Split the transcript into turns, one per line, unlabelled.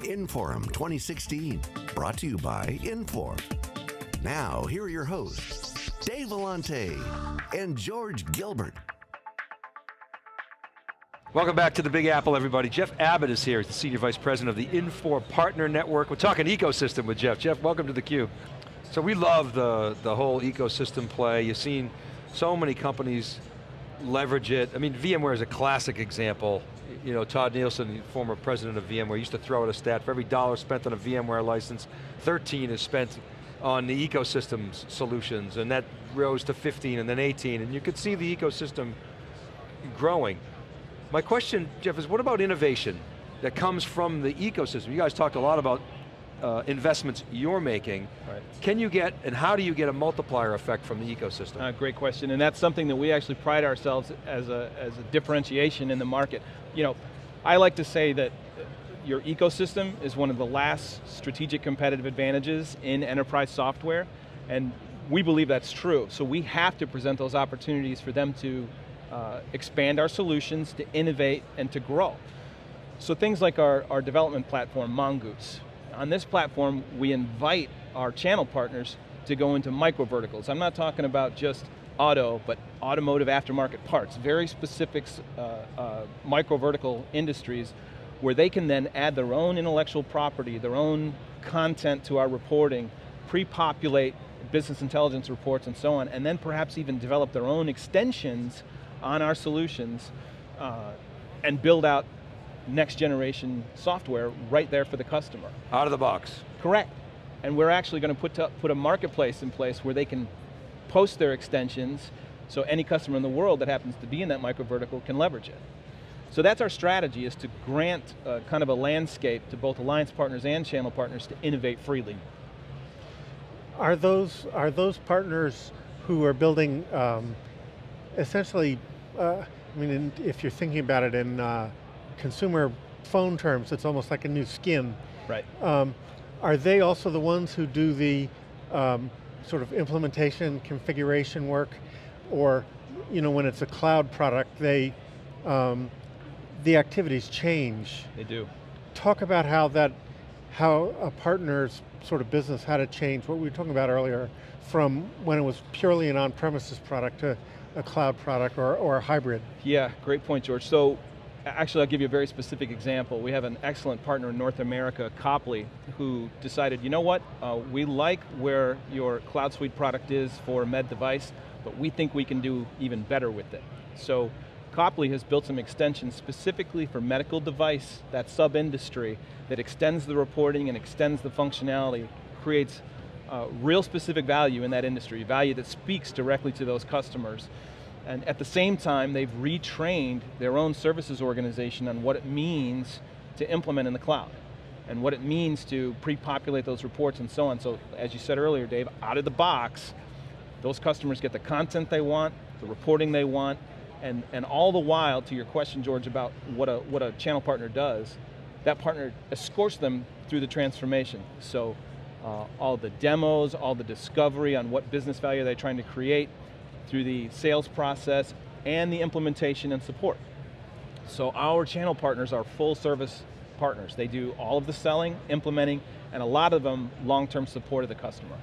Inforum 2016, brought to you by Infor. Now, here are your hosts, Dave Vellante and George Gilbert.
Welcome back to the Big Apple, everybody. Jeff Abbott is here, the Senior Vice President of the Infor Partner Network. We're talking ecosystem with Jeff. Jeff, welcome to theCUBE. So we love the whole ecosystem play. You've seen so many companies leverage it. I mean, VMware is a classic example. You know, Todd Nielsen, former president of VMware, used to throw out a stat, for every dollar spent on a VMware license, 13 is spent on the ecosystem solutions, and that rose to 15 and then 18, and you could see the ecosystem growing. My question, Jeff, is what about innovation that comes from the ecosystem? You guys talked a lot about investments you're making.
Right.
Can you get, and how do you get a multiplier effect from the ecosystem?
Great question, and that's something that we actually pride ourselves as a differentiation in the market. You know, I like to say that your ecosystem is one of the last strategic competitive advantages in enterprise software, and we believe that's true. So we have to present those opportunities for them to expand our solutions, to innovate, and to grow. So things like our development platform, Mongoose. On this platform, we invite our channel partners to go into micro verticals. I'm not talking about just auto, but automotive aftermarket parts, very specific micro vertical industries where they can then add their own intellectual property, their own content to our reporting, pre-populate business intelligence reports and so on, and then perhaps even develop their own extensions on our solutions and build out next generation software right there for the customer.
Out of the box.
Correct. And we're actually going to put a marketplace in place where they can post their extensions so any customer in the world that happens to be in that micro vertical can leverage it. So that's our strategy, is to grant kind of a landscape to both alliance partners and channel partners to innovate freely.
Are those partners who are building essentially, I mean, if you're thinking about it in consumer phone terms, it's almost like a new skin.
Right.
Are they also the ones who do the sort of implementation, configuration work, or when it's a cloud product, the activities change?
They do.
Talk about how a partner's sort of business had to change, what we were talking about earlier, from when it was purely an on-premises product to a cloud product or a hybrid.
Yeah, great point, George. So actually, I'll give you a very specific example. We have an excellent partner in North America, Copley, who decided, you know what, we like where your Cloud Suite product is for a med device, but we think we can do even better with it. So Copley has built some extensions specifically for medical device, that sub-industry, that extends the reporting and extends the functionality, creates real specific value in that industry, value that speaks directly to those customers. And at the same time, they've retrained their own services organization on what it means to implement in the cloud, and what it means to pre-populate those reports and so on. So as you said earlier, Dave, out of the box, those customers get the content they want, the reporting they want, and all the while, to your question, George, about what a channel partner does, that partner escorts them through the transformation. So all the demos, all the discovery on what business value they're trying to create, through the sales process and the implementation and support. So our channel partners are full service partners. They do all of the selling, implementing, and a lot of them long-term support of the customer.